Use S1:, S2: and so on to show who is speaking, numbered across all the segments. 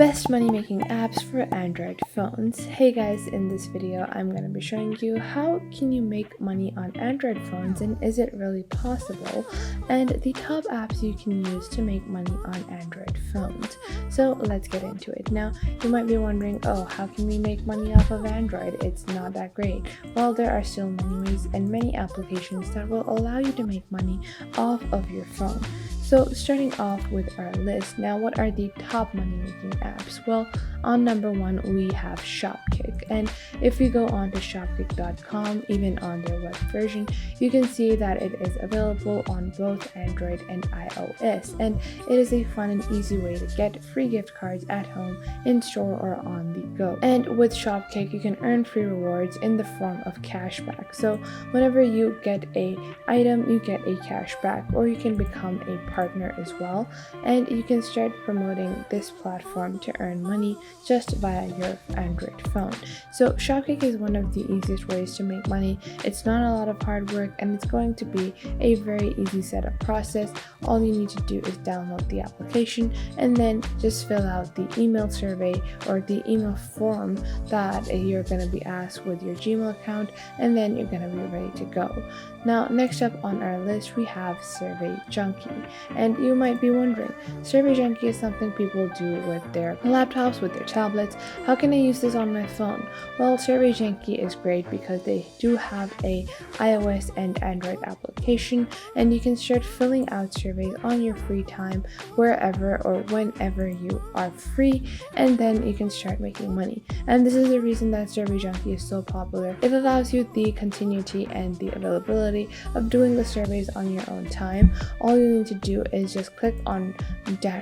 S1: Best money making apps for Android phones. Hey guys, in this video I'm going to be showing you how can you make money on Android phones and is it really possible, and the top apps you can use to make money on Android phones. So let's get into it. Now you might be wondering, oh, how can we make money off of Android? It's not that great. Well, there are still many ways and many applications that will allow you to make money off of your phone. So starting off with our list, now what are the top money making apps? Well, on number one we have Shopkick, and if you go on to shopkick.com, even on their web version, you can see that it is available on both Android and iOS, and it is a fun and easy way to get free gift cards at home, in store, or on the go. And with Shopkick you can earn free rewards in the form of cashback. So whenever you get a item, you get a cashback, or you can become a partner as well, and you can start promoting this platform to earn money just via your Android phone. So Shopkick is one of the easiest ways to make money. It's not a lot of hard work and it's going to be a very easy setup process. All you need to do is download the application and then just fill out the email survey or the email form that you're going to be asked with your Gmail account, and then you're going to be ready to go. Now next up on our list we have Survey Junkie, and you might be wondering, Survey Junkie is something people do with their laptops, with their tablets. How can I use this on my phone? Well, Survey Junkie is great because they do have a iOS and Android application, and you can start filling out surveys on your free time wherever or whenever you are free, and then you can start making money. And this is the reason that Survey Junkie is so popular. It allows you the continuity and the availability of doing the surveys on your own time. All you need to do is just click on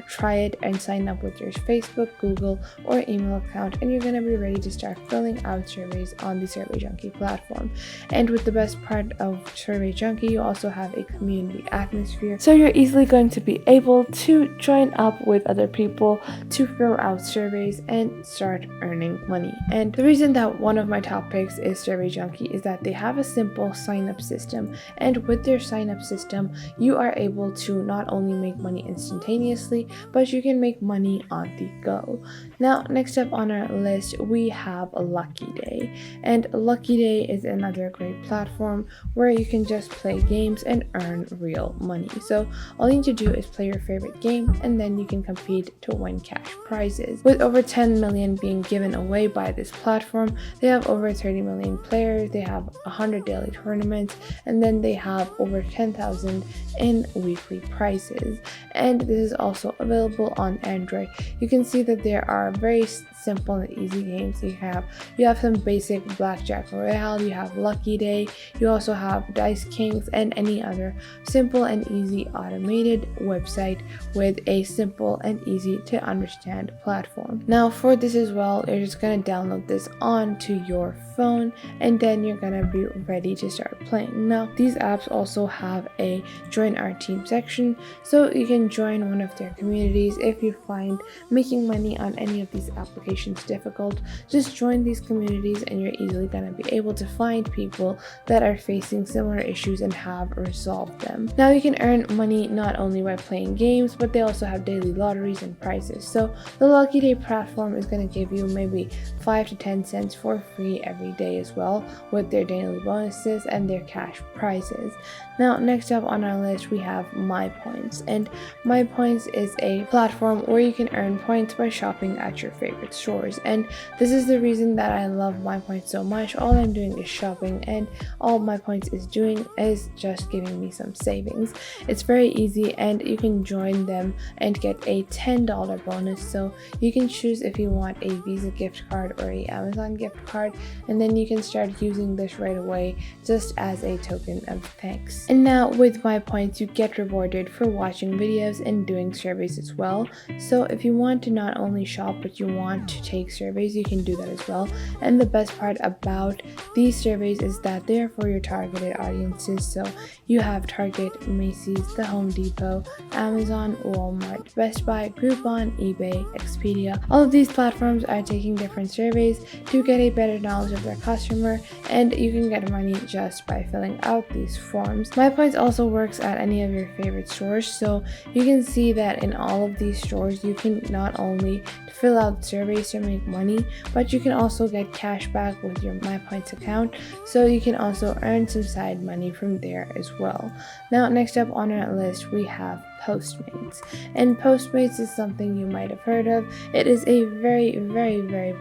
S1: try it and sign up with your Facebook, Google, or email account, and you're going to be ready to start filling out surveys on the Survey Junkie platform. And with the best part of Survey Junkie, you also have a community atmosphere, so you're easily going to be able to join up with other people to fill out surveys and start earning money. And the reason that one of my top picks is Survey Junkie is that they have a simple sign-up system, and with their sign-up system you are able to not only make money instantaneously, but you can make money on the go. Now next up on our list we have Lucky Day, and Lucky Day is another great platform where you can just play games and earn real money. So all you need to do is play your favorite game and then you can compete to win cash prizes. With over 10 million being given away by this platform, they have over 30 million players, they have 100 daily tournaments, and then they have over 10,000 in weekly prizes. And this is also available on Android. You can see that there are very simple and easy games. You have some basic blackjack royale, you have Lucky Day, you also have Dice Kings, and any other simple and easy automated website with a simple and easy to understand platform. Now for this as well, you're just going to download this onto your phone and then you're going to be ready to start playing. Now these apps also have a join our team section, so you can join one of their communities. If you find making money on any of these applications difficult, just join these communities and you're easily going to be able to find people that are facing similar issues and have resolved them. Now you can earn money not only by playing games, but they also have daily lotteries and prizes. So the Lucky Day platform is going to give you maybe 5 to 10 cents for free every day as well, with their daily bonuses and their cash prizes. Now next up on our list we have My Points, and My Points is a platform where you can earn points by shopping at your favorite stores, and this is the reason that I love My Points so much. All I'm doing is shopping, and all My Points is doing is just giving me some savings. It's very easy and you can join them and get a $10 bonus, so you can choose if you want a Visa gift card or a Amazon gift card, and then you can start using this right away just as a token of thanks. And now with My Points you get rewarded for watching videos and doing surveys as well. So if you want to not only shop but you want to take surveys, you can do that as well. And the best part about these surveys is that they're for your targeted audiences. So you have Target, Macy's, the Home Depot, Amazon, Walmart, Best Buy, Groupon, eBay, Expedia. All of these platforms are taking different surveys to get a better knowledge of their customer, and you can get money just by filling out these forms. My Points also works at any of your favorite stores stores. So you can see that in all of these stores you can not only fill out surveys to make money, but you can also get cash back with your MyPoints account, so you can also earn some side money from there as well. Now next up on our list we have Postmates, and Postmates is something you might have heard of. It is a very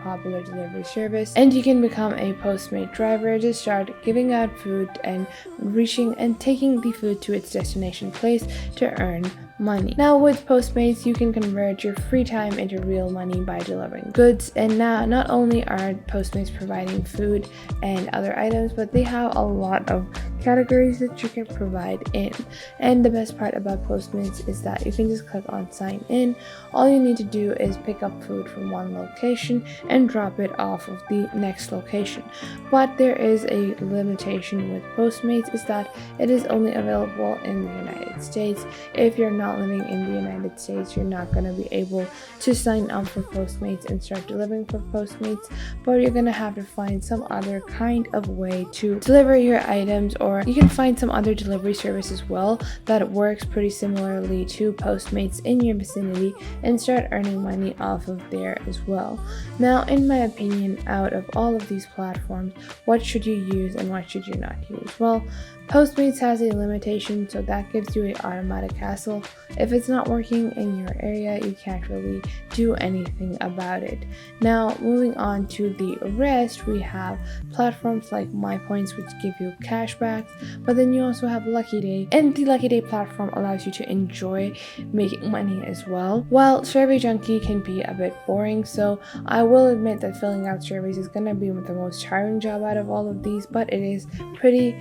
S1: popular delivery service, and you can become a Postmate driver to start giving out food and reaching and taking the food to its destination place to earn money. Now with Postmates you can convert your free time into real money by delivering goods, and now not only are Postmates providing food and other items, but they have a lot of categories that you can provide in. And the best part about Postmates is that you can just click on sign in. All you need to do is pick up food from one location and drop it off of the next location. But there is a limitation with Postmates, is that it is only available in the United States. If you're not living in the United States, you're not going to be able to sign up for Postmates and start delivering for Postmates, but you're going to have to find some other kind of way to deliver your items, or you can find some other delivery service as well that works pretty similarly to Postmates in your vicinity and start earning money off of there as well. Now in my opinion, out of all of these platforms, what should you use and what should you not use? Well, Postmates has a limitation, so that gives you an automatic hassle. If it's not working in your area, you can't really do anything about it. Now moving on to the rest, we have platforms like MyPoints, which give you cashbacks, but then you also have Lucky Day, and the Lucky Day platform allows you to enjoy making money as well. While Survey Junkie can be a bit boring, so I will admit that filling out surveys is gonna be the most tiring job out of all of these, but it is pretty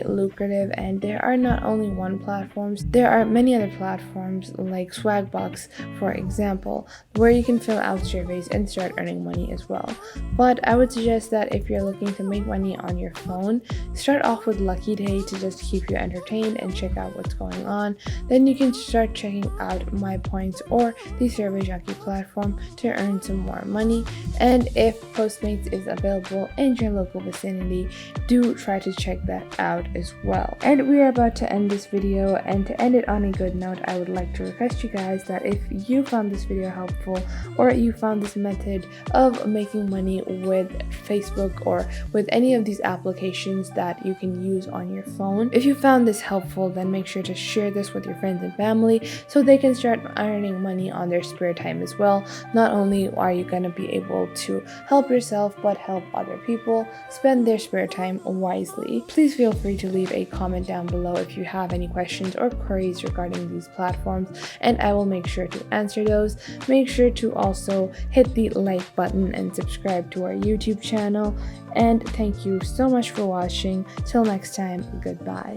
S1: lucrative. And there are not only one platforms, there are many other platforms like Swagbox, for example, where you can fill out surveys and start earning money as well. But I would suggest that if you're looking to make money on your phone, start off with Lucky Day to just keep you entertained and check out what's going on. Then you can start checking out MyPoints or the Survey Junkie platform to earn some more money. And if Postmates is available in your local vicinity, do try to check that out as well. And we are about to end this video, and to end it on a good note, I would like to request you guys that if you found this video helpful, or you found this method of making money with Facebook or with any of these applications that you can use on your phone, if you found this helpful, then make sure to share this with your friends and family so they can start earning money on their spare time as well. Not only are you going to be able to help yourself, but help other people spend their spare time wisely. Please feel free to leave a comment down below if you have any questions or queries regarding these platforms, and I will make sure to answer those. Make sure to also hit the like button and subscribe to our YouTube channel, and thank you so much for watching. Till next time, goodbye.